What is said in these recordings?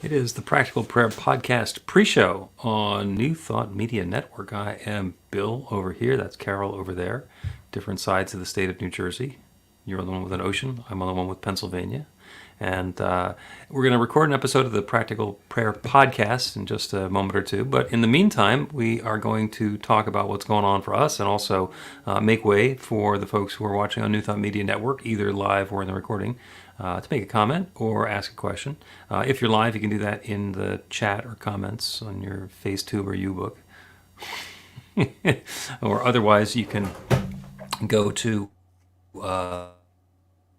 It is the Practical Prayer Podcast pre-show on New Thought Media Network. I am Bill over here. That's Carol over there. Different sides of the state of New Jersey. You're on the one with an ocean. I'm on the one with Pennsylvania. And we're going to record an episode of the Practical Prayer Podcast in just a moment or two. But in the meantime, we are going to talk about what's going on for us and also make way for the folks who are watching on New Thought Media Network, either live or in the recording, to make a comment or ask a question. If you're live, you can do that in the chat or comments on your FaceTube or U-Book. Or otherwise, you can go to the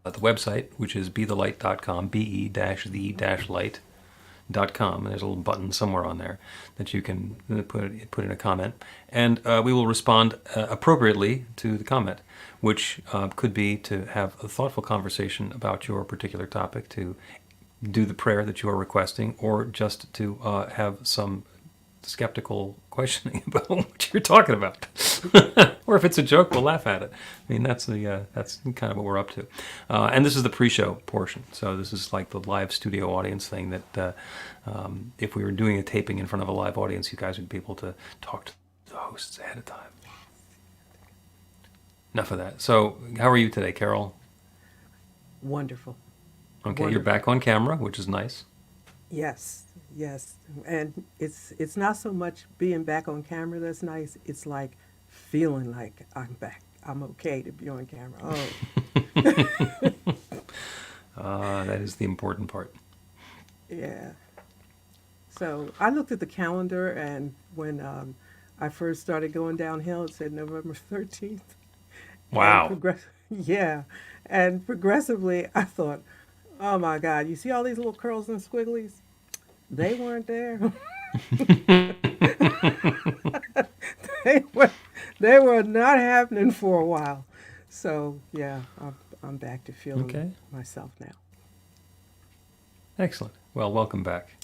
website, which is bethelight.com, be-the-light.com. And there's a little button somewhere on there that you can put in a comment. And we will respond appropriately to the comment, which could be to have a thoughtful conversation about your particular topic, to do the prayer that you are requesting, or just to have some skeptical questioning about what you're talking about. Or if it's a joke, we'll laugh at it. I mean, that's kind of what we're up to. And this is the pre-show portion. So this is like the live studio audience thing that if we were doing a taping in front of a live audience, you guys would be able to talk to the hosts ahead of time. Enough of that. So how are you today, Carol? Wonderful. Okay, Wonderful. You're back on camera, which is nice. Yes, and it's not so much being back on camera that's nice. It's like feeling like I'm back. I'm okay to be on camera. That is the important part. Yeah. So I looked at the calendar, and when I first started going downhill, it said November 13th. Wow. And progressively, I thought, oh my God, you see all these little curls and squigglies? They weren't there. they were not happening for a while. So yeah, I'm back to feeling myself now. Excellent. Well, welcome back.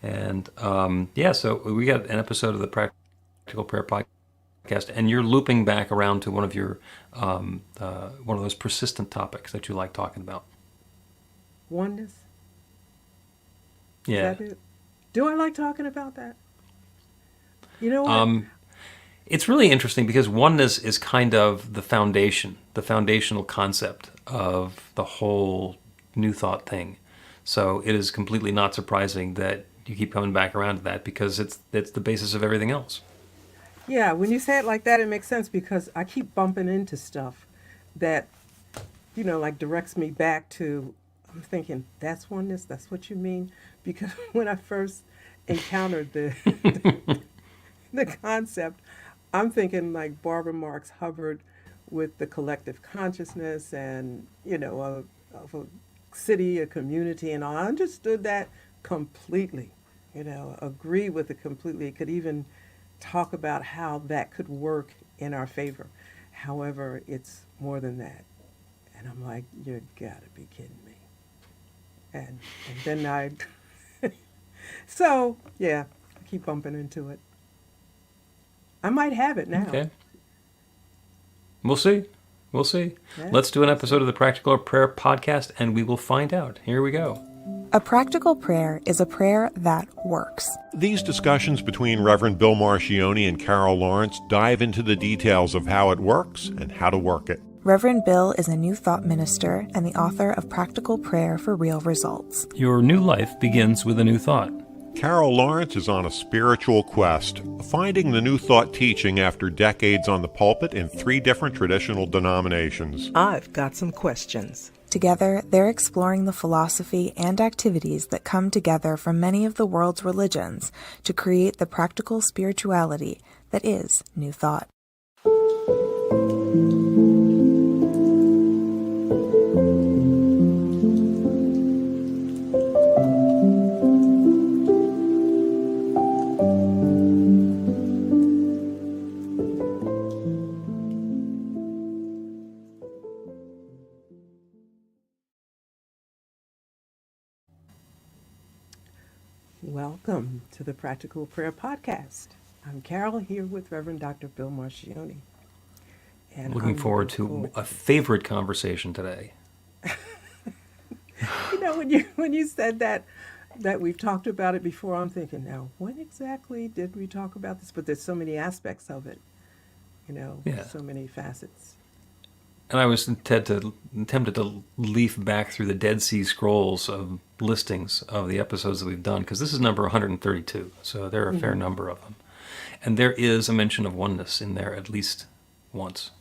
And so we got an episode of the Practical Prayer Podcast, and you're looping back around to one of your one of those persistent topics that you like talking about. Oneness? Yeah. Is that it? Do I like talking about that? You know what? It's really interesting because oneness is kind of the foundational concept of the whole New Thought thing. So it is completely not surprising that you keep coming back around to that, because it's the basis of everything else. Yeah, when you say it like that, it makes sense, because I keep bumping into stuff that, like directs me back to, I'm thinking, that's oneness? That's what you mean? Because when I first encountered the concept, I'm thinking like Barbara Marx Hubbard with the collective consciousness and, of a city, a community, and all. I understood that completely, agree with it completely. Could even talk about how that could work in our favor. However, it's more than that. And I'm like, you gotta be kidding me. And then so, yeah, I keep bumping into it. I might have it now. Okay. We'll see. Yeah. Let's do an episode of the Practical Prayer Podcast, and we will find out. Here we go. A practical prayer is a prayer that works. These discussions between Reverend Bill Marchiony and Carol Lawrence dive into the details of how it works and how to work it. Reverend Bill is a New Thought minister and the author of Practical Prayer for Real Results. Your new life begins with a new thought. Carol Lawrence is on a spiritual quest, finding the New Thought teaching after decades on the pulpit in 3 different traditional denominations. I've got some questions. Together, they're exploring the philosophy and activities that come together from many of the world's religions to create the practical spirituality that is New Thought. Welcome to the Practical Prayer Podcast. I'm Carol, here with Reverend Dr. Bill Marchiony. And Looking forward to a favorite conversation today. When you said that, that we've talked about it before. I'm thinking now, when exactly did we talk about this? But there's so many aspects of it, Yeah. so many facets. And I was tempted to leaf back through the Dead Sea Scrolls of listings of the episodes that we've done, because this is number 132, so there are a fair number of them. And there is a mention of oneness in there at least once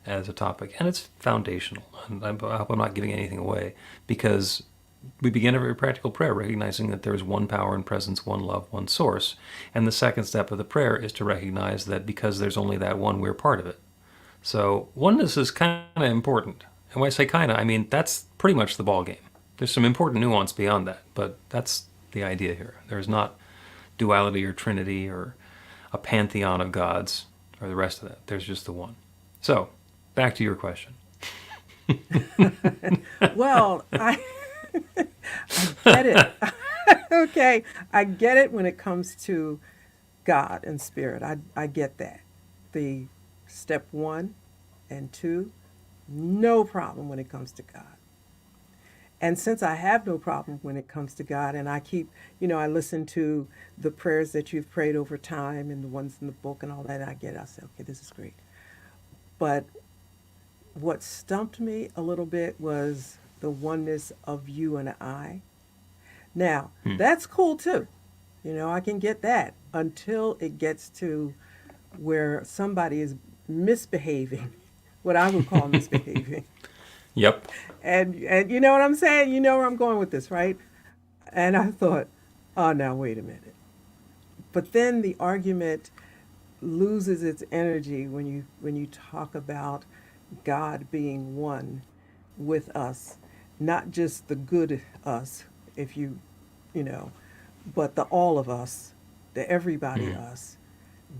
as a topic, and it's foundational. And I hope I'm not giving anything away, because we begin every practical prayer recognizing that there is one power and presence, one love, one source. And the second step of the prayer is to recognize that because there's only that one, we're part of it. So oneness is kind of important. And when I say kind of, I mean that's pretty much the ball game. There's some important nuance beyond that, but that's the idea here. There's not duality or trinity or a pantheon of gods or the rest of that. There's just the one. So, back to your question. Well, I get it. Okay, I get it when it comes to God and spirit. I get that. The step 1 and 2, no problem when it comes to God. And since I have no problem when it comes to God, and I keep, I listen to the prayers that you've prayed over time and the ones in the book and all that, and I say, okay, this is great. But what stumped me a little bit was the oneness of you and I. Now, that's cool too. I can get that until it gets to where somebody is misbehaving, what I would call misbehaving. Yep. And you know what I'm saying? You know where I'm going with this, right? And I thought, oh, now wait a minute. But then the argument loses its energy when you talk about God being one with us, not just the good us, if but the all of us, the everybody us.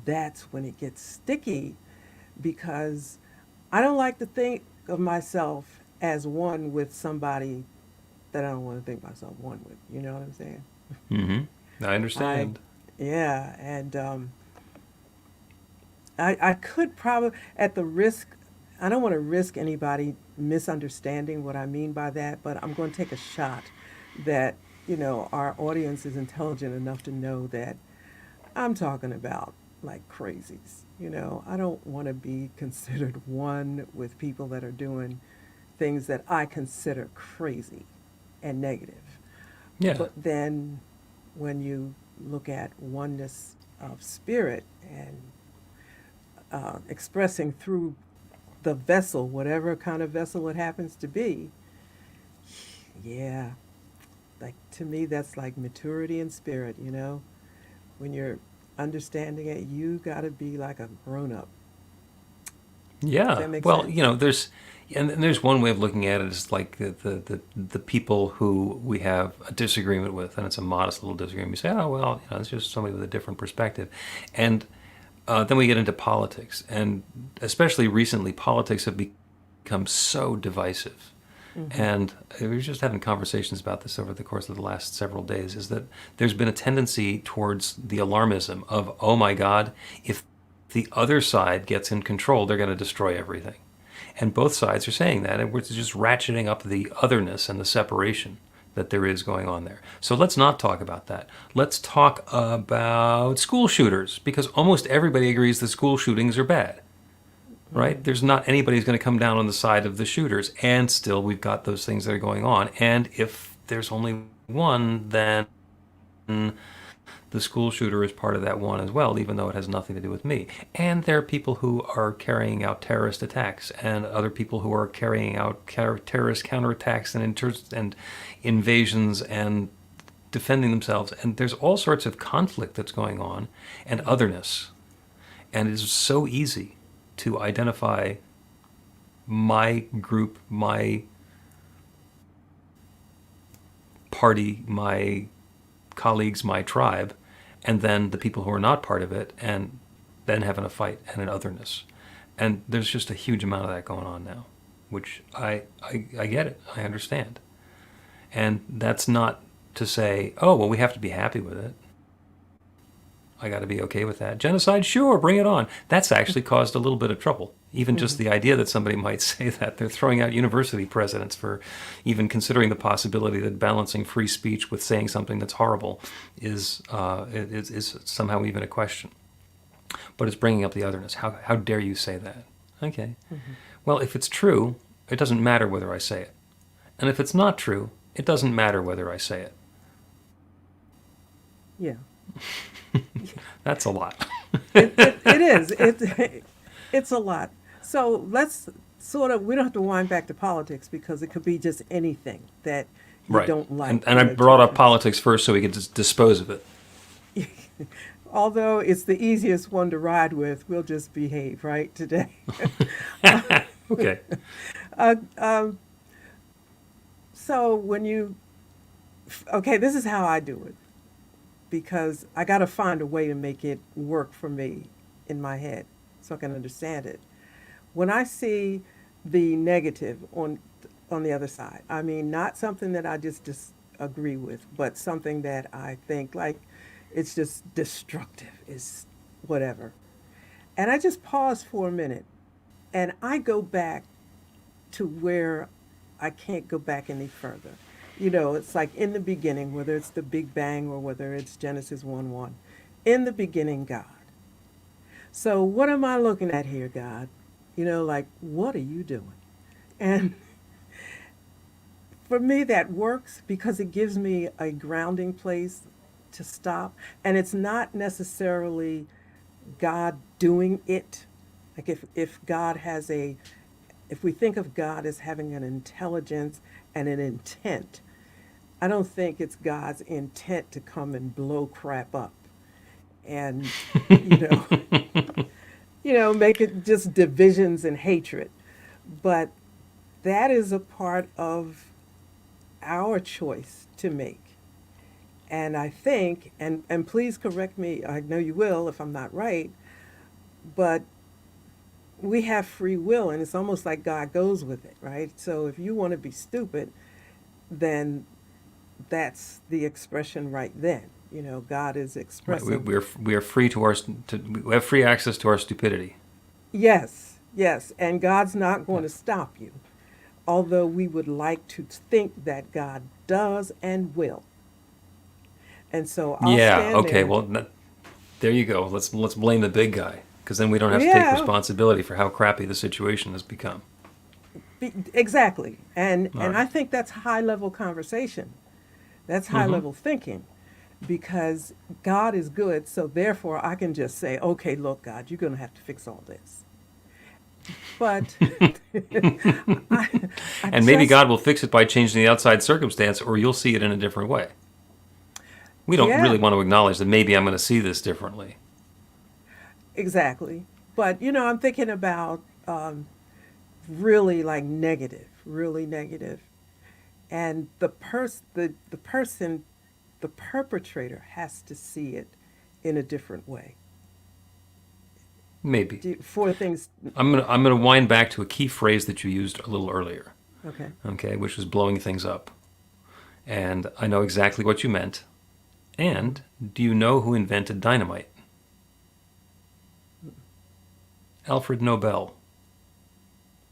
That's when it gets sticky, because I don't like to think of myself as one with somebody that I don't want to think myself one with. You know what I'm saying? Mm-hmm. I understand. Yeah, and I could probably, at the risk, I don't want to risk anybody misunderstanding what I mean by that, but I'm going to take a shot that, our audience is intelligent enough to know that I'm talking about like crazies. I don't want to be considered one with people that are doing things that I consider crazy and negative. Yeah. But then when you look at oneness of spirit and expressing through the vessel, whatever kind of vessel it happens to be, yeah, like to me, that's like maturity in spirit, When you're understanding it, you got to be like a grown up. Yeah. Does that make Well, sense? there's one way of looking at it is like the people who we have a disagreement with, and it's a modest little disagreement. You say, oh well, it's just somebody with a different perspective, and then we get into politics, and especially recently, politics have become so divisive. And we were just having conversations about this over the course of the last several days, is that there's been a tendency towards the alarmism of, oh my God, if the other side gets in control, they're going to destroy everything. And both sides are saying that, and we're just ratcheting up the otherness and the separation that there is going on there. So let's not talk about that. Let's talk about school shooters, because almost everybody agrees that school shootings are bad. Right? There's not anybody who's going to come down on the side of the shooters, and still we've got those things that are going on. And if there's only one, then the school shooter is part of that one as well, even though it has nothing to do with me. And there are people who are carrying out terrorist attacks, and other people who are carrying out terrorist counterattacks and invasions and defending themselves. And there's all sorts of conflict that's going on, and otherness. And it is so easy to identify my group, my party, my colleagues, my tribe, and then the people who are not part of it, and then having a fight and an otherness. And there's just a huge amount of that going on now, which I get it, I understand. And that's not to say, oh, well, we have to be happy with it. I got to be okay with that. Genocide, sure, bring it on. That's actually caused a little bit of trouble. Even just the idea that somebody might say that. They're throwing out university presidents for even considering the possibility that balancing free speech with saying something that's horrible is somehow even a question. But it's bringing up the otherness. How dare you say that? Okay. Well, if it's true, it doesn't matter whether I say it. And if it's not true, it doesn't matter whether I say it. Yeah. That's a lot. It is. It's a lot. So let's we don't have to wind back to politics because it could be just anything that you Right. don't like. And I brought up politics first so we could just dispose of it. Although it's the easiest one to ride with, we'll just behave, right, today. Okay. So this is how I do it because I got to find a way to make it work for me in my head so I can understand it. When I see the negative on the other side, I mean, not something that I just disagree with, but something that I think like it's just destructive, is whatever. And I just pause for a minute and I go back to where I can't go back any further. You know, it's like in the beginning, whether it's the Big Bang or whether it's Genesis 1:1. In the beginning, God. So what am I looking at here, God? You know, like, what are you doing? And for me, that works because it gives me a grounding place to stop. And it's not necessarily God doing it. Like if God has if we think of God as having an intelligence and an intent, I don't think it's God's intent to come and blow crap up and, make it just divisions and hatred. But that is a part of our choice to make. And I think, and please correct me, I know you will if I'm not right, but we have free will and it's almost like God goes with it, right? So if you want to be stupid, then that's the expression right then. You know, God is Right. expressing. We are free we have free access to our stupidity. Yes, and God's not going to stop you, although we would like to think that God does and will. And so I'll stand Okay. there. Well, there you go. Let's blame the big guy, because then we don't have to take Yeah. responsibility for how crappy the situation has become. Exactly. And Right. I think that's high level conversation. That's high level thinking because God is good. So therefore I can just say, okay, look, God, you're going to have to fix all this. But And maybe God will fix it by changing the outside circumstance, or you'll see it in a different way. We don't Yeah. really want to acknowledge that maybe I'm going to see this differently. Exactly. But, I'm thinking about really like really negative. And the person, the perpetrator has to see it in a different way. Maybe. For things, I'm gonna wind back to a key phrase that you used a little earlier. okay. Which was blowing things up. And I know exactly what you meant. And do you know who invented dynamite? Alfred Nobel.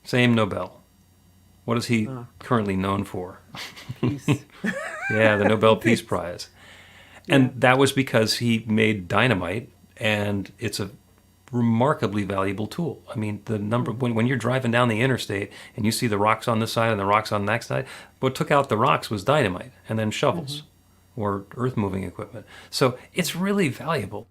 Same Nobel. What is he currently known for? Peace. Yeah, the Nobel Peace Prize. And Yeah. that was because he made dynamite, and it's a remarkably valuable tool. I mean, the number when you're driving down the interstate and you see the rocks on this side and the rocks on the next side, what took out the rocks was dynamite and then shovels or earth moving equipment. So it's really valuable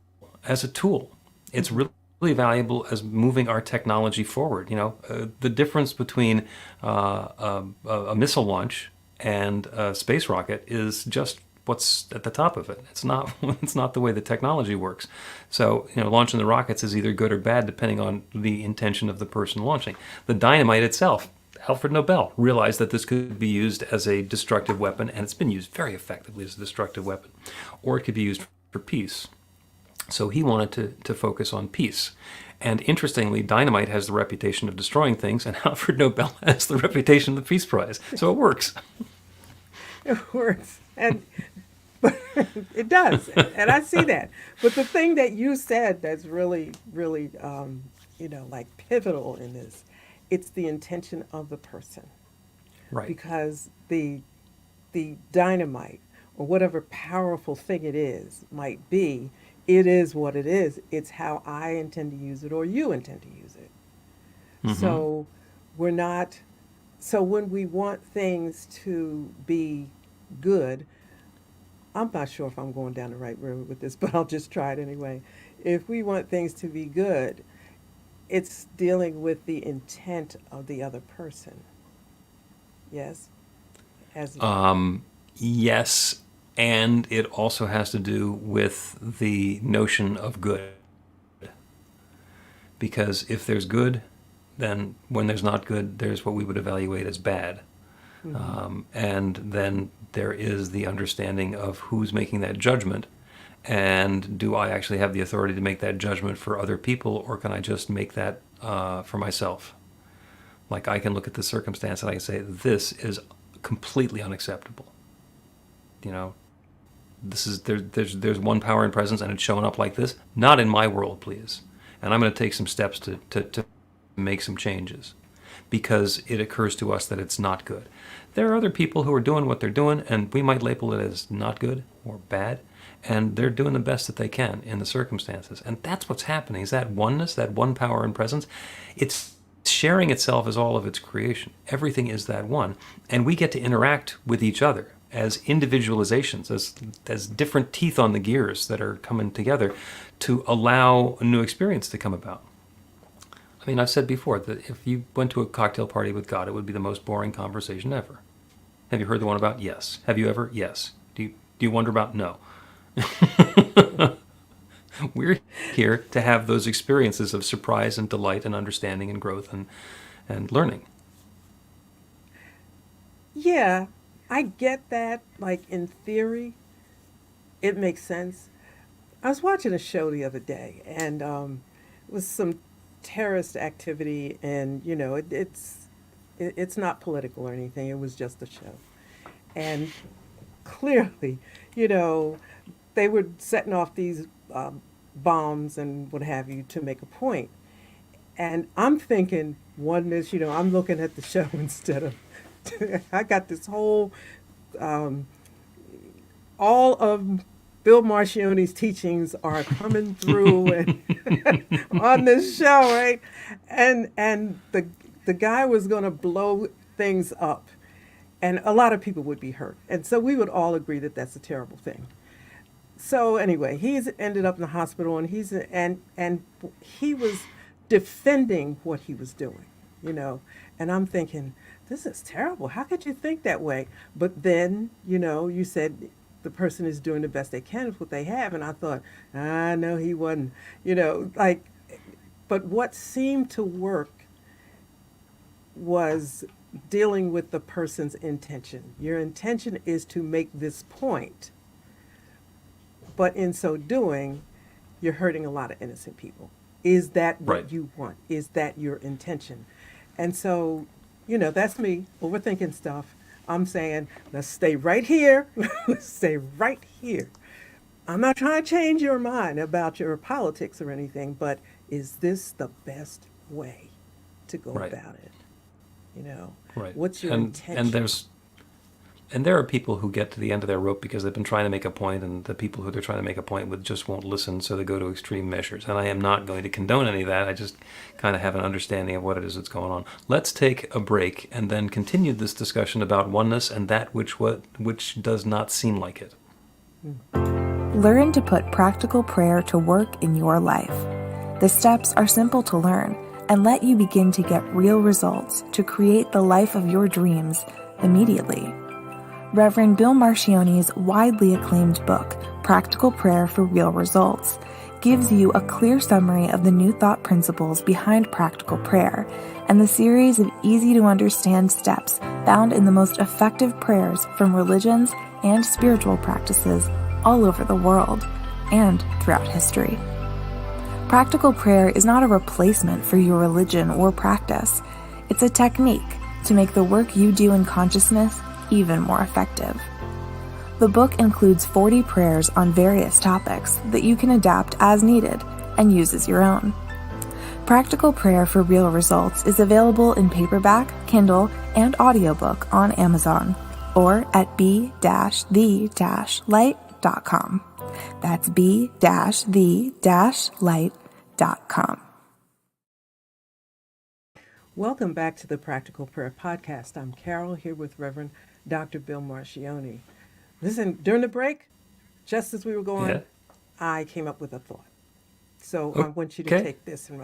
as a tool. It's really valuable as moving our technology forward. The difference between a missile launch and a space rocket is just what's at the top of it. It's not it's not the way the technology works. So, launching the rockets is either good or bad depending on the intention of the person launching. The dynamite itself, Alfred Nobel realized that this could be used as a destructive weapon, and it's been used very effectively as a destructive weapon, or it could be used for peace. So he wanted to focus on peace. And interestingly, dynamite has the reputation of destroying things, and Alfred Nobel has the reputation of the Peace Prize. So it works. It works. And But it does, and I see that. But the thing that you said that's really, really, like pivotal in this, it's the intention of the person, Right. because the dynamite or whatever powerful thing it is might be, it is what it is. It's how I intend to use it or you intend to use it. So we're not, so when we want things to be good, I'm not sure if I'm going down the right road with this, but I'll just try it anyway. If we want things to be good, it's dealing with the intent of the other person. Yes? As Yes, and it also has to do with the notion of good. Because if there's good, then when there's not good, there's what we would evaluate as bad. And then there is the understanding of who's making that judgment, and do I actually have the authority to make that judgment for other people, or can I just make that for myself? Like, I can look at the circumstance and I can say, this is completely unacceptable. This is there's one power and presence, and it's showing up like this. Not in my world, please. And I'm going to take some steps to make some changes, because it occurs to us that it's not good. There are other people who are doing what they're doing, and we might label it as not good or bad, and they're doing the best that they can in the circumstances. And that's what's happening, is that oneness, that one power and presence. It's sharing itself as all of its creation. Everything is that one. And we get to interact with each other as individualizations, as different teeth on the gears that are coming together to allow a new experience to come about. I mean, I've said before that if you went to a cocktail party with God, it would be the most boring conversation ever. Have you heard the one about yes? Have you ever? Yes. Do you wonder about no? We're here to have those experiences of surprise and delight and understanding and growth and learning. Yeah, I get that. Like, in theory, it makes sense. I was watching a show the other day, and it was some terrorist activity, and it's not political or anything. It was just a show, and clearly, they were setting off these bombs and what have you to make a point. And I'm thinking oneness. I'm looking at the show instead of. I got this whole, all of Bill Marchiony's teachings are coming through and on this show, right? And the guy was going to blow things up, and a lot of people would be hurt, and so we would all agree that that's a terrible thing. So anyway, he's ended up in the hospital, and he was defending what he was doing, and I'm thinking, this is terrible. How could you think that way? But then, you said the person is doing the best they can with what they have. And I thought, no, he wasn't, but what seemed to work was dealing with the person's intention. Your intention is to make this point, but in so doing, you're hurting a lot of innocent people. Is that what Right. you want? Is that your intention? And so, that's me overthinking stuff. I'm saying, let's stay right here. Let's stay right here. I'm not trying to change your mind about your politics or anything, but is this the best way to go Right. about it? Right. What's your and intention? there are people who get to the end of their rope because they've been trying to make a point, and the people who they're trying to make a point with just won't listen, so they go to extreme measures. And I am not going to condone any of that. I just kind of have an understanding of what it is that's going on. Let's take a break and then continue this discussion about oneness and that which does not seem like it. Learn to put practical prayer to work in your life. The steps are simple to learn and let you begin to get real results to create the life of your dreams immediately. Reverend Bill Marchiony's widely acclaimed book, Practical Prayer for Real Results, gives you a clear summary of the New Thought principles behind practical prayer and the series of easy-to-understand steps found in the most effective prayers from religions and spiritual practices all over the world and throughout history. Practical prayer is not a replacement for your religion or practice. It's a technique to make the work you do in consciousness even more effective. The book includes 40 prayers on various topics that you can adapt as needed and use as your own. Practical Prayer for Real Results is available in paperback, Kindle, and audiobook on Amazon or at b-the-light.com. That's b-the-light.com. Welcome back to the Practical Prayer Podcast. I'm Carol here with Reverend Dr. Bill Marchiony. Listen, during the break, just as we were going, Yeah. I came up with a thought. So I want you to Okay. take this and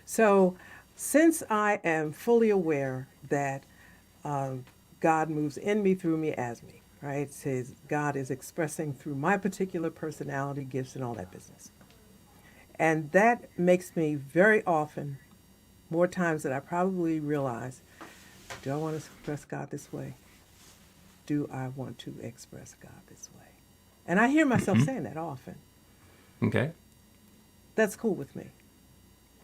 So since I am fully aware that God moves in me, through me, as me, right? It says God is expressing through my particular personality, gifts, and all that business. And that makes me very often, more times than I probably realize, do I want to express God this way? Do I want to express God this way? And I hear myself saying that often. Okay. That's cool with me.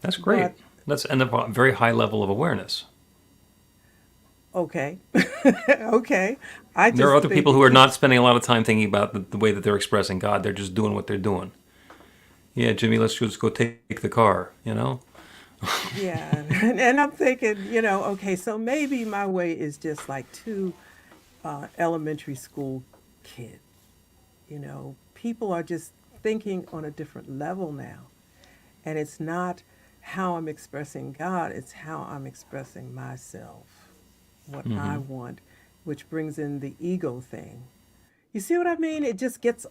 That's great. But- That's a very high level of awareness. Okay. Okay. There are other people who are not spending a lot of time thinking about the way that they're expressing God. They're just doing what they're doing. Yeah, Jimmy, let's just go take the car, you know? Yeah. And I'm thinking, okay, so maybe my way is just like two elementary school kids. People are just thinking on a different level now. And it's not how I'm expressing God, it's how I'm expressing myself, what I want, which brings in the ego thing. You see what I mean? It just gets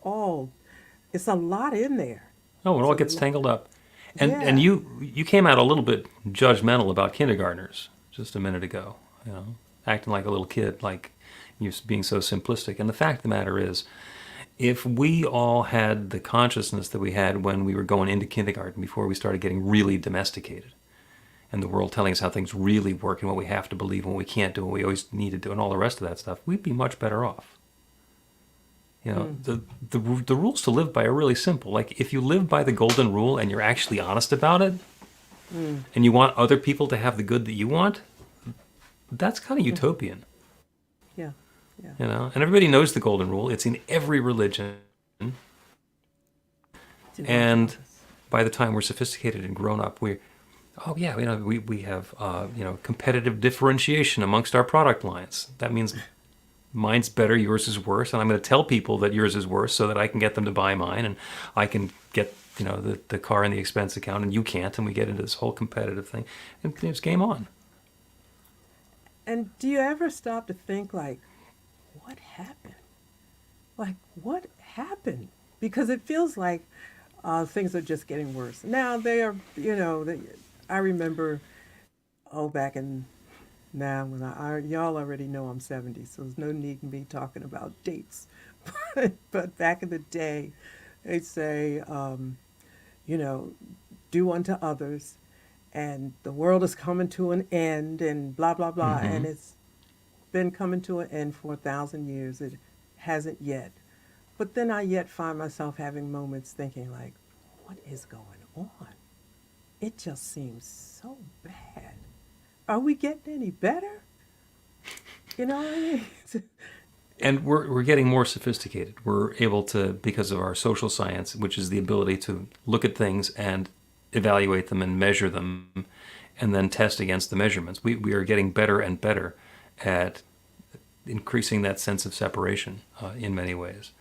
it's a lot in there. Oh, it all So gets lo- tangled up. And Yeah. and you came out a little bit judgmental about kindergartners just a minute ago, acting like a little kid, like you're being so simplistic. And the fact of the matter is, if we all had the consciousness that we had when we were going into kindergarten before we started getting really domesticated, and the world telling us how things really work and what we have to believe and what we can't do and what we always need to do and all the rest of that stuff, we'd be much better off. The rules to live by are really simple. Like if you live by the golden rule and you're actually honest about it, and you want other people to have the good that you want, that's kind of utopian. Yeah. Yeah. And everybody knows the golden rule. It's in every religion. And by the time we're sophisticated and grown up, we have competitive differentiation amongst our product lines. That means mine's better, yours is worse, and I'm going to tell people that yours is worse so that I can get them to buy mine, and I can get the car in the expense account, and you can't, and we get into this whole competitive thing, and it's game on. And do you ever stop to think, like, what happened? Like, what happened? Because it feels like things are just getting worse. Now, they are, I remember, back in now, when y'all already know I'm 70, so there's no need in me talking about dates. But back in the day, they'd say, do unto others, and the world is coming to an end, and blah, blah, blah. And it's been coming to an end for 1,000 years. It hasn't yet. But then I yet find myself having moments thinking, like, what is going on? It just seems so bad. Are we getting any better? You know what I mean? And we're getting more sophisticated. We're able to, because of our social science, which is the ability to look at things and evaluate them and measure them and then test against the measurements. We are getting better and better at increasing that sense of separation in many ways.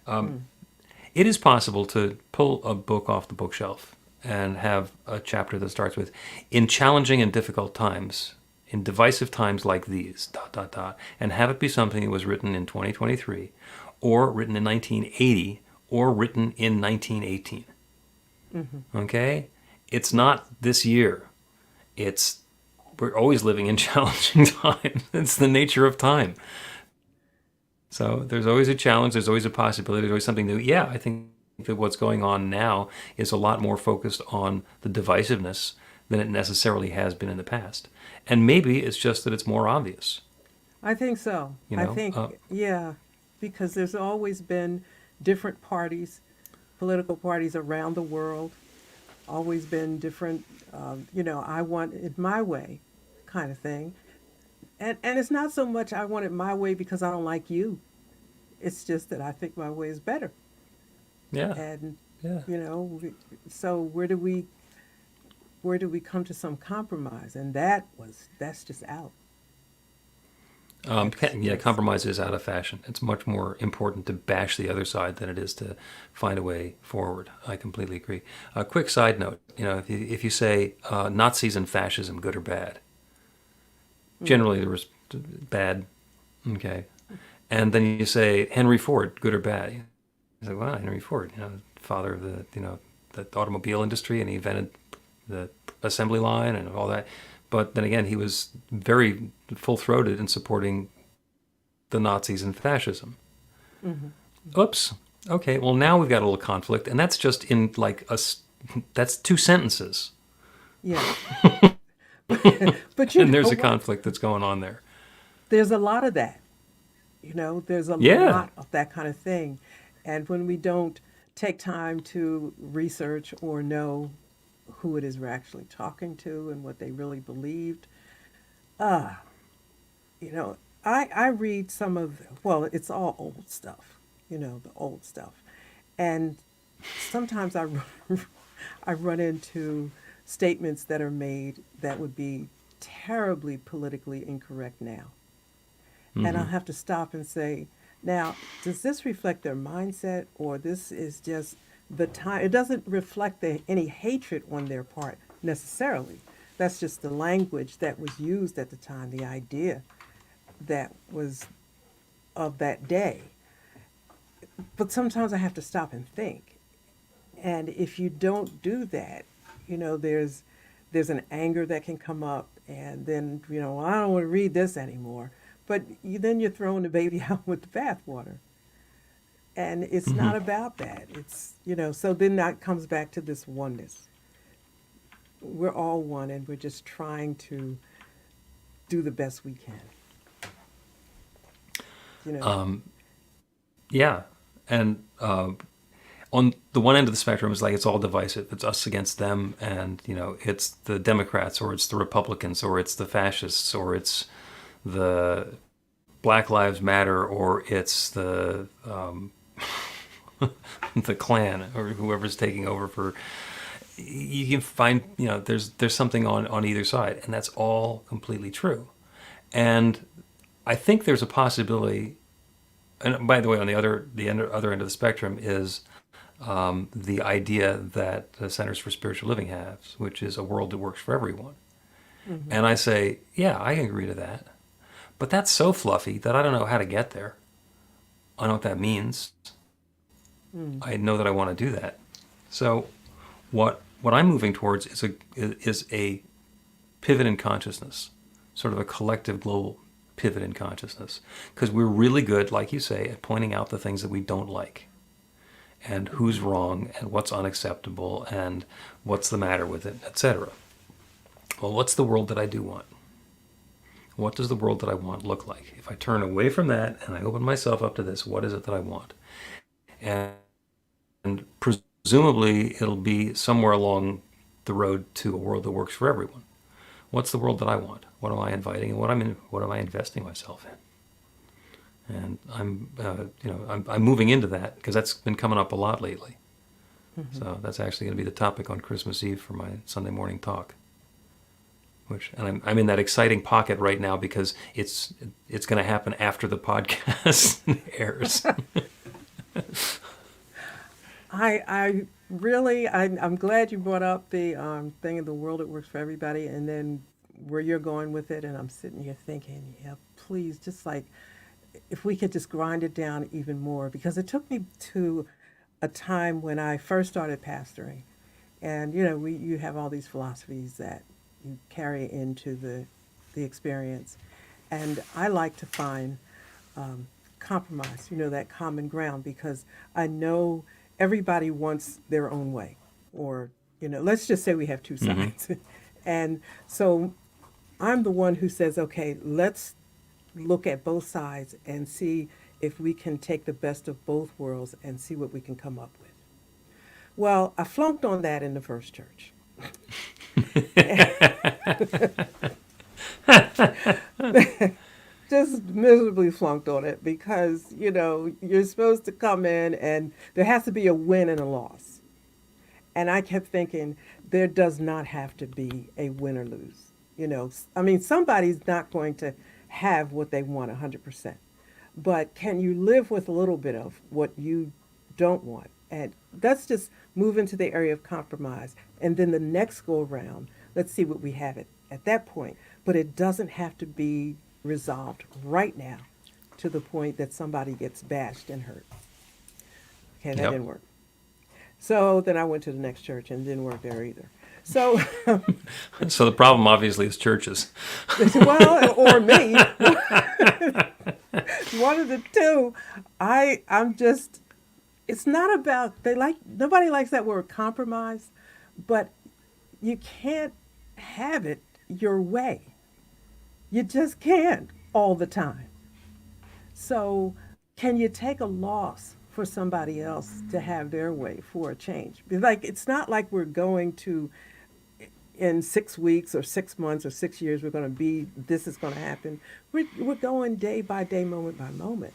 It is possible to pull a book off the bookshelf and have a chapter that starts with, in challenging and difficult times, in divisive times like these, ... and have it be something that was written in 2023, or written in 1980, or written in 1918. Okay? It's not this year. We're always living in challenging times. It's the nature of time. So there's always a challenge, there's always a possibility, there's always something new. Yeah, I think that what's going on now is a lot more focused on the divisiveness than it necessarily has been in the past. And maybe it's just that it's more obvious. I think so. Yeah, because there's always been different parties, political parties around the world, always been different, I want it my way kind of thing. And it's not so much I want it my way because I don't like you. It's just that I think my way is better. Yeah. And, Yeah. so where do we come to some compromise? And that's just out. Yeah, That's compromise is out of fashion. It's much more important to bash the other side than it is to find a way forward. I completely agree. A quick side note: if you say Nazis and fascism, good or bad, generally there was bad, okay, and then you say Henry Ford, good or bad. You say, well, Henry Ford, father of the automobile industry, and he invented the assembly line and all that. But then again, he was very full-throated in supporting the Nazis and fascism. Oops. Okay, well now we've got a little conflict, and that's just in that's two sentences, yeah. But and there's a what? conflict that's going on there. There's a lot of that. There's a Yeah. lot of that kind of thing. And when we don't take time to research or know who it is we're actually talking to and what they really believed, you know, I read some of, well, it's all old stuff, the old stuff. And sometimes I run into statements that are made that would be terribly politically incorrect now. And I'll have to stop and say, now, does this reflect their mindset, or this is just the time? It doesn't reflect any hatred on their part necessarily. That's just the language that was used at the time, the idea that was of that day. But sometimes I have to stop and think. And if you don't do that, there's an anger that can come up, and then "Well, I don't want to read this anymore." But then you're throwing the baby out with the bathwater, and it's not about that. It's so then that comes back to this oneness. We're all one, and we're just trying to do the best we can. You know. Yeah, and on the one end of the spectrum is like it's all divisive. It's us against them, and it's the Democrats, or it's the Republicans, or it's the fascists, or it's the Black Lives Matter, or it's the the Klan, or whoever's taking over for. You can find there's something on either side, and that's all completely true. And I think there's a possibility. And by the way, on other end of the spectrum is the idea that the Centers for Spiritual Living has, which is a world that works for everyone. And I say, yeah, I can agree to that. But that's so fluffy that I don't know how to get there. I know what that means. I know that I want to do that. So what I'm moving towards is a pivot in consciousness, sort of a collective global pivot in consciousness. Because we're really good, like you say, at pointing out the things that we don't like, and who's wrong, and what's unacceptable, and what's the matter with it, etc. Well, what's the world that I do want? What does the world that I want look like? If I turn away from that and I open myself up to this, what is it that I want? And presumably it'll be somewhere along the road to a world that works for everyone. What's the world that I want? What am I inviting, and what am I investing myself in? And I'm moving into that because that's been coming up a lot lately. So that's actually going to be the topic on Christmas Eve for my Sunday morning talk. And I'm in that exciting pocket right now because it's going to happen after the podcast airs. I'm glad you brought up the thing of the world that works for everybody, and then where you're going with it. And I'm sitting here thinking, yeah, please, just like if we could just grind it down even more, because it took me to a time when I first started pastoring, and you have all these philosophies that you carry into the experience, and I like to find compromise, that common ground, because I know everybody wants their own way, or let's just say we have two sides, and so I'm the one who says, okay, let's look at both sides and see if we can take the best of both worlds and see what we can come up with. Well, I flunked on that in the first church. just miserably flunked on it because, you're supposed to come in and there has to be a win and a loss. And I kept thinking, there does not have to be a win or lose. I mean, somebody's not going to have what they want 100%. But can you live with a little bit of what you don't want? And let's just move into the area of compromise. And then the next go around, let's see what we have at that point. But it doesn't have to be resolved right now to the point that somebody gets bashed and hurt. Okay, that Yep. didn't work. So then I went to the next church and it didn't work there either. So, So the problem obviously is churches. well, or me, one of the two. I'm just, it's not about, nobody likes that word compromise, but you can't have it your way. You just can't all the time. So, can you take a loss for somebody else to have their way for a change? It's not like we're going to, in 6 weeks or 6 months or 6 years, this is going to happen. We're going day by day, moment by moment.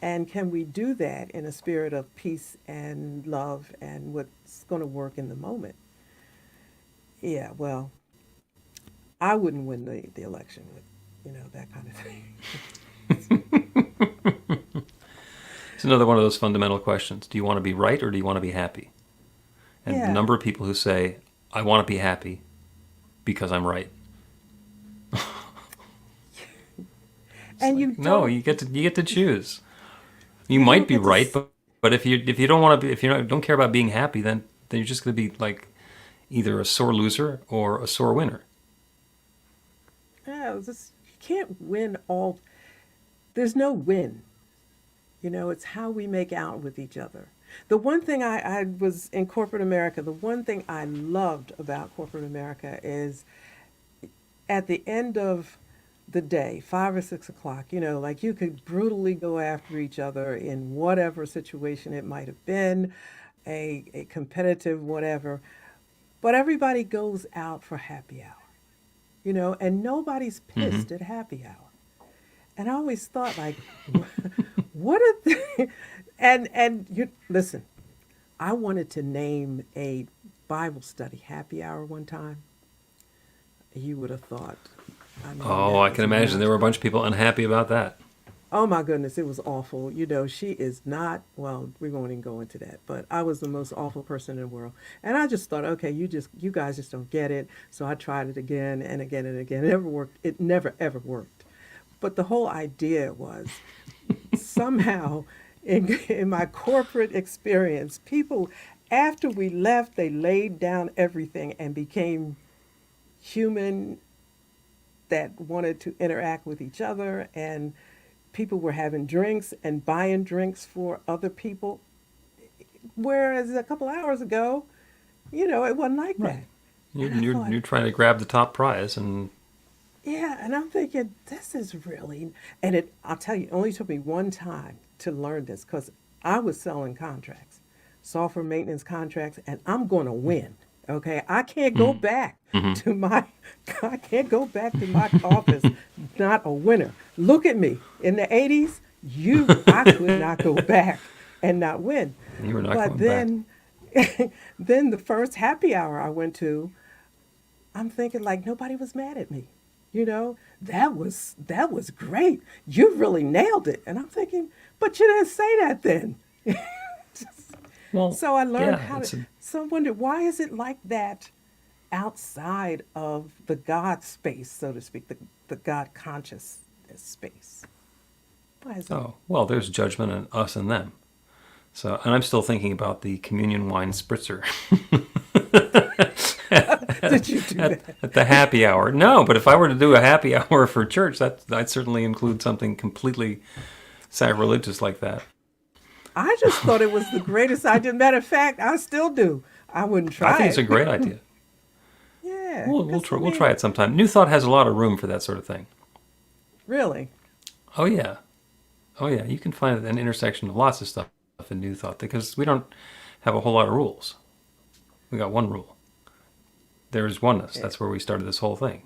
And can we do that in a spirit of peace and love and what's going to work in the moment? Yeah, well, I wouldn't win the election with, that kind of thing. It's another one of those fundamental questions. Do you want to be right or do you want to be happy? And Yeah. the number of people who say, I want to be happy because I'm right. And you No, don't, you get to choose. You might be get to right, but if you don't want to be, if you don't care about being happy, then you're just going to be like either a sore loser or a sore winner. yeah, you can't win all. There's no win. It's how we make out with each other. The one thing I was in corporate America, the one thing I loved about corporate America is at the end of the day, 5 or 6 o'clock, you could brutally go after each other in whatever situation it might have been, a competitive whatever, but everybody goes out for happy hour, and nobody's pissed at happy hour. And I always thought, like, what a and you listen. I wanted to name a Bible study happy hour one time. You would have thought. Oh, I can imagine there were a bunch of people unhappy about that. Oh my goodness, it was awful. She is not, well, we won't even go into that, but I was the most awful person in the world. And I just thought, okay, you guys just don't get it. So I tried it again and again and again. It never worked. It never, ever worked. But the whole idea was somehow in my corporate experience, people, after we left, they laid down everything and became human that wanted to interact with each other, and people were having drinks and buying drinks for other people. Whereas a couple hours ago, it wasn't like that. You're trying to grab the top prize, and Yeah, and I'm thinking, this is really, I'll tell you, it only took me one time to learn this because I was selling contracts, software maintenance contracts, and I'm going to win. Okay, I can't go back I can't go back to my office not a winner. Look at me. In the 80s, I could not go back and not win. you were not But going then, then the first happy hour I went to, I'm thinking like nobody was mad at me. That was great. You really nailed it. And I'm thinking, but you didn't say that then. back. Well, So I learned yeah, how it's to. So I wondered, why is it like that outside of the God space, so to speak, the God consciousness space? Why is that? Oh, well, there's judgment in us and them. So, and I'm still thinking about the communion wine spritzer Did you do that? at the happy hour. No, but if I were to do a happy hour for church, I'd certainly include something completely sacrilegious like that. I just thought it was the greatest idea. Matter of fact, I still do. I wouldn't try I think it's it. a great idea. Yeah. We'll 'cause, try. I We'll mean, try it sometime. New Thought has a lot of room for that sort of thing. Really? Oh yeah, oh yeah. You can find an intersection of lots of stuff in New Thought because we don't have a whole lot of rules. We got one rule. There is oneness. That's where we started this whole thing.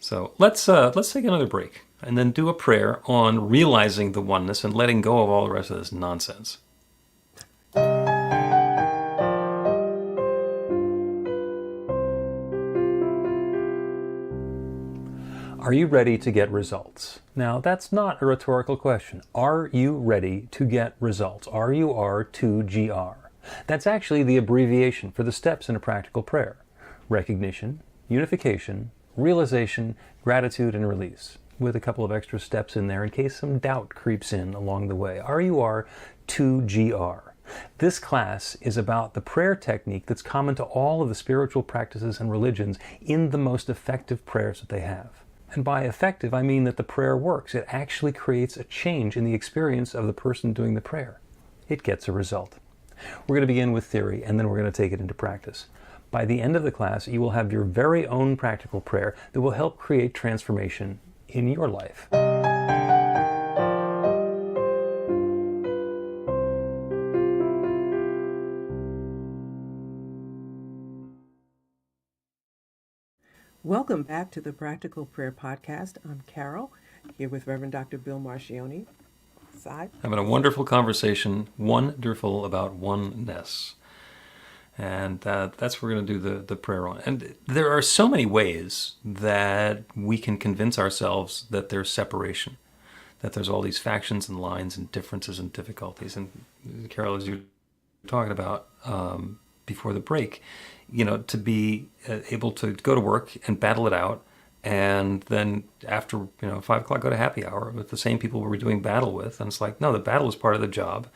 So let's take another break and then do a prayer on realizing the oneness and letting go of all the rest of this nonsense. Are you ready to get results? Now, that's not a rhetorical question. Are you ready to get results? RUR2GR. That's actually the abbreviation for the steps in a practical prayer. Recognition, unification, realization, gratitude, and release, with a couple of extra steps in there in case some doubt creeps in along the way. RUR2GR. This class is about the prayer technique that's common to all of the spiritual practices and religions in the most effective prayers that they have. And by effective, I mean that the prayer works. It actually creates a change in the experience of the person doing the prayer. It gets a result. We're going to begin with theory, and then we're going to take it into practice. By the end of the class, you will have your very own practical prayer that will help create transformation in your life. Welcome back to the Practical Prayer Podcast. I'm Carol, here with Reverend Dr. Bill Marchiony. Side. Having a wonderful conversation, wonderful about oneness. And that's what we're going to do the prayer on. And there are so many ways that we can convince ourselves that there's separation, that there's all these factions and lines and differences and difficulties. And Carol, as you were talking about before the break, to be able to go to work and battle it out, and then after 5 o'clock go to happy hour with the same people we were doing battle with, and it's like, no, the battle is part of the job,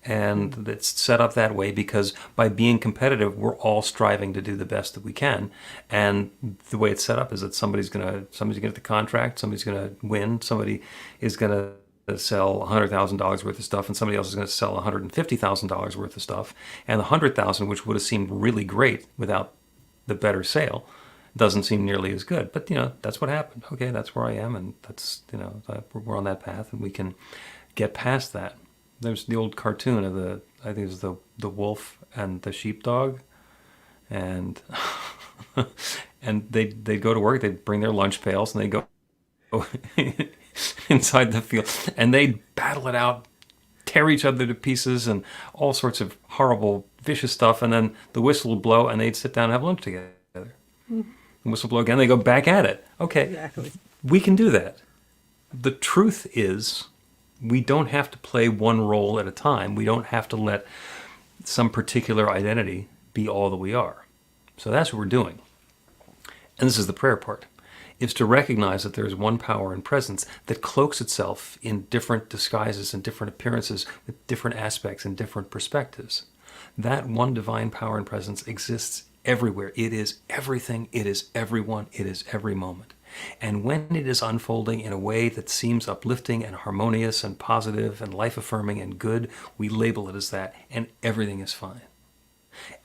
and it's set up that way because by being competitive, we're all striving to do the best that we can, and the way it's set up is that somebody's gonna get the contract, somebody's gonna win, somebody is gonna sell $100,000 worth of stuff, and somebody else is going to sell $150,000 worth of stuff, and the $100,000, which would have seemed really great without the better sale, doesn't seem nearly as good. But that's what happened. Okay, that's where I am, and that's we're on that path, and we can get past that. There's the old cartoon of I think it was the wolf and the sheepdog, and and they go to work. They bring their lunch pails, and they go inside the field, and they'd battle it out, tear each other to pieces, and all sorts of horrible, vicious stuff, and then the whistle would blow, and they'd sit down and have lunch together. The whistle blow again, they go back at it. Okay, Exactly. We can do that. The truth is, we don't have to play one role at a time. We don't have to let some particular identity be all that we are. So that's what we're doing. And this is the prayer part. Is to recognize that there is one power and presence that cloaks itself in different disguises and different appearances with different aspects and different perspectives. That one divine power and presence exists everywhere. It is everything. It is everyone. It is every moment. And when it is unfolding in a way that seems uplifting and harmonious and positive and life-affirming and good, we label it as that, and everything is fine.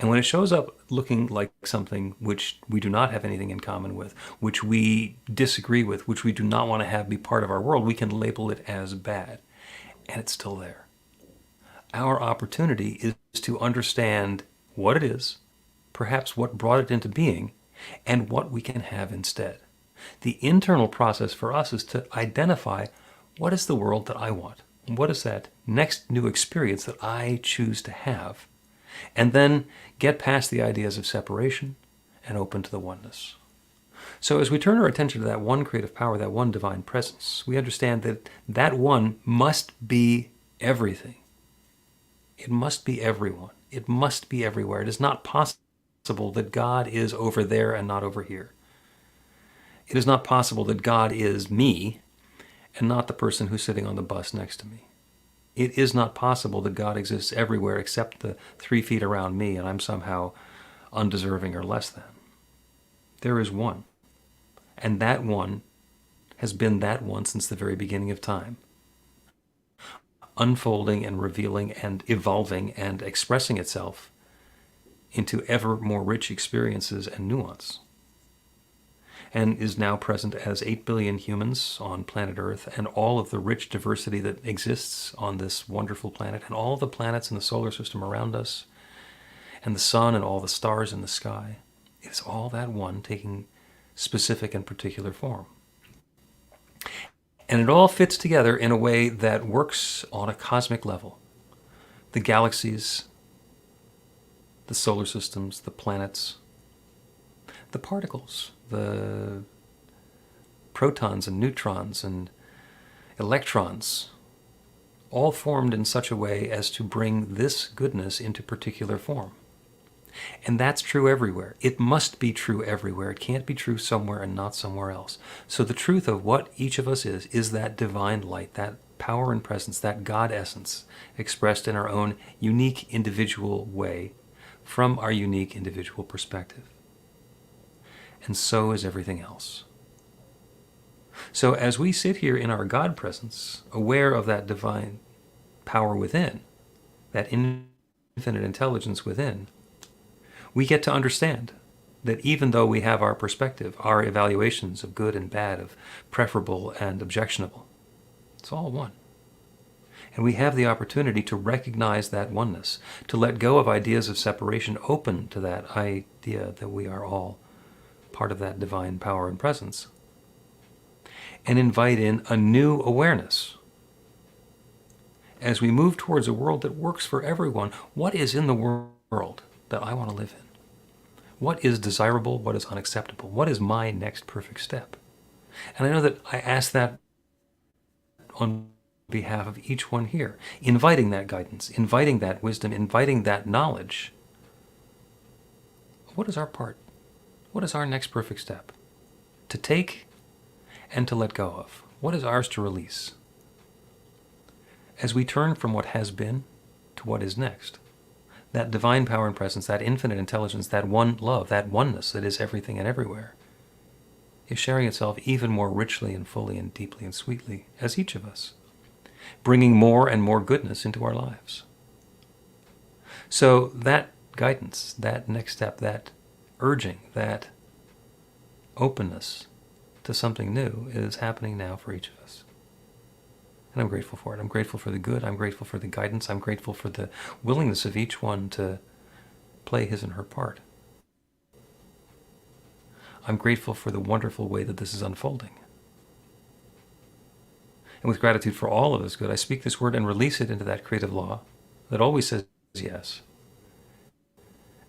And when it shows up looking like something which we do not have anything in common with, which we disagree with, which we do not want to have be part of our world, we can label it as bad. And it's still there. Our opportunity is to understand what it is, perhaps what brought it into being, and what we can have instead. The internal process for us is to identify what is the world that I want? What is that next new experience that I choose to have? And then get past the ideas of separation and open to the oneness. So as we turn our attention to that one creative power, that one divine presence, we understand that that one must be everything. It must be everyone. It must be everywhere. It is not possible that God is over there and not over here. It is not possible that God is me and not the person who's sitting on the bus next to me. It is not possible that God exists everywhere except the 3 feet around me and I'm somehow undeserving or less than. There is one. And that one has been that one since the very beginning of time. Unfolding and revealing and evolving and expressing itself into ever more rich experiences and nuance. And is now present as 8 billion humans on planet Earth and all of the rich diversity that exists on this wonderful planet and all the planets in the solar system around us and the sun and all the stars in the sky. It's all that one taking specific and particular form. And it all fits together in a way that works on a cosmic level. The galaxies, the solar systems, the planets, the particles, the protons and neutrons and electrons, all formed in such a way as to bring this goodness into particular form. And that's true everywhere. It must be true everywhere. It can't be true somewhere and not somewhere else. So the truth of what each of us is that divine light, that power and presence, that God essence, expressed in our own unique individual way, from our unique individual perspective. And so is everything else. So as we sit here in our God presence, aware of that divine power within, that infinite intelligence within, we get to understand that even though we have our perspective, our evaluations of good and bad, of preferable and objectionable, it's all one. And we have the opportunity to recognize that oneness, to let go of ideas of separation, open to that idea that we are all part of that divine power and presence, and invite in a new awareness. As we move towards a world that works for everyone, what is in the world that I want to live in? What is desirable? What is unacceptable? What is my next perfect step? And I know that I ask that on behalf of each one here, inviting that guidance, inviting that wisdom, inviting that knowledge. What is our part? What is our next perfect step? To take and to let go of. What is ours to release? As we turn from what has been to what is next, that divine power and presence, that infinite intelligence, that one love, that oneness that is everything and everywhere, is sharing itself even more richly and fully and deeply and sweetly as each of us, bringing more and more goodness into our lives. So that guidance, that next step, that urging, that openness to something new is happening now for each of us. And I'm grateful for it. I'm grateful for the good. I'm grateful for the guidance. I'm grateful for the willingness of each one to play his and her part. I'm grateful for the wonderful way that this is unfolding. And with gratitude for all of this good, I speak this word and release it into that creative law that always says yes.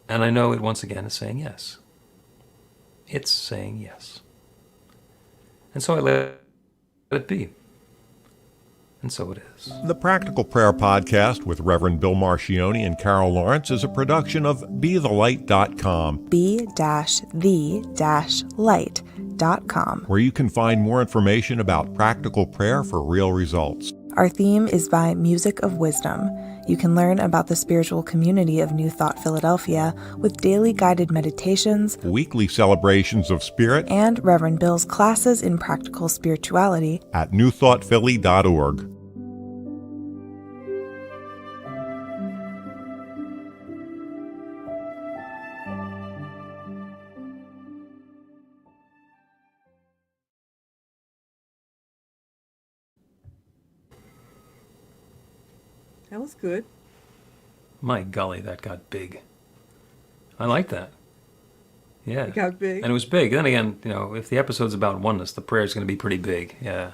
And I know it once again is saying yes. It's saying yes. And so I let it be. And so it is. The Practical Prayer Podcast with Reverend Bill Marchiony and Carol Lawrence is a production of BeTheLight.com, be-the-light.com, where you can find more information about practical prayer for real results. Our theme is by Music of Wisdom. You can learn about the spiritual community of New Thought Philadelphia with daily guided meditations, Weekly celebrations of spirit, and Reverend Bill's classes in practical spirituality at newthoughtphilly.org. That was good. My golly, that got big. I like that. Yeah. It got big. And it was big. Then again, if the episode's about oneness, the prayer's going to be pretty big. Yeah.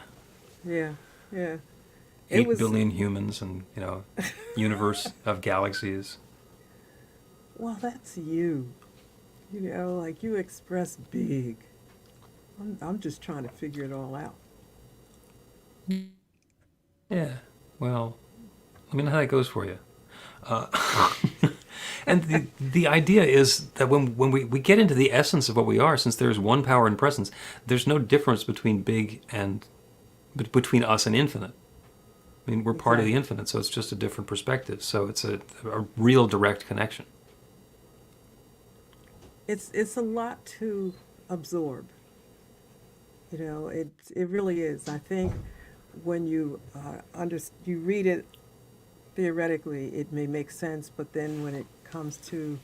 Yeah, yeah. 8 billion humans and, universe of galaxies. Well, that's you. Like you express big. I'm just trying to figure it all out. Yeah. Well, let me know how that goes for you. And the idea is that when we get into the essence of what we are, since there's one power and presence, there's no difference between big and between us and infinite. I mean, we're part of the infinite, so it's just a different perspective. So it's a real direct connection. It's a lot to absorb. It really is. I think when you you read it theoretically, it may make sense, but then when it comes to,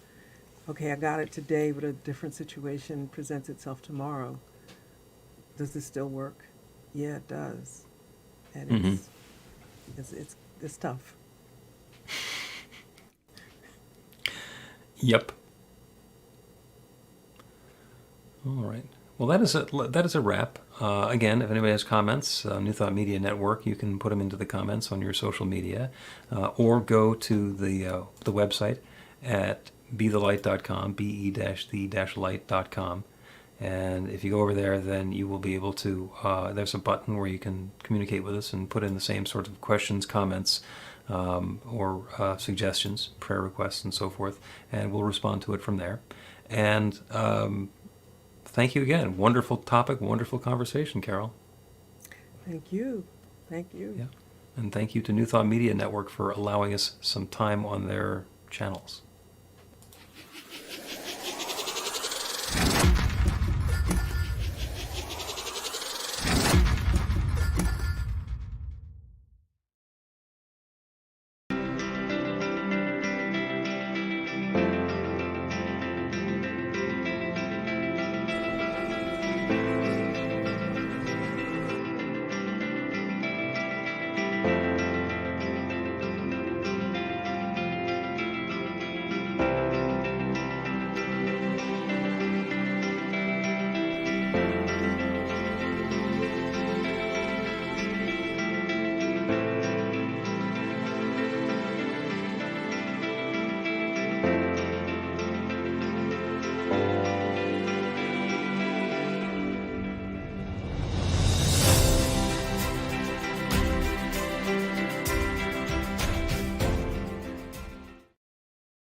okay, I got it today, but a different situation presents itself tomorrow, does this still work? Yeah, it does. And it's tough. Yep. All right. Well, that is a wrap. Again, if anybody has comments, New Thought Media Network, you can put them into the comments on your social media, or go to the website at bethelight.com, be-the-light.com. And if you go over there, then you will be able to, there's a button where you can communicate with us and put in the same sort of questions, comments, or suggestions, prayer requests, and so forth, and we'll respond to it from there. And thank you again. Wonderful topic, wonderful conversation, Carol. Thank you. Thank you. Yeah. And thank you to New Thought Media Network for allowing us some time on their channels.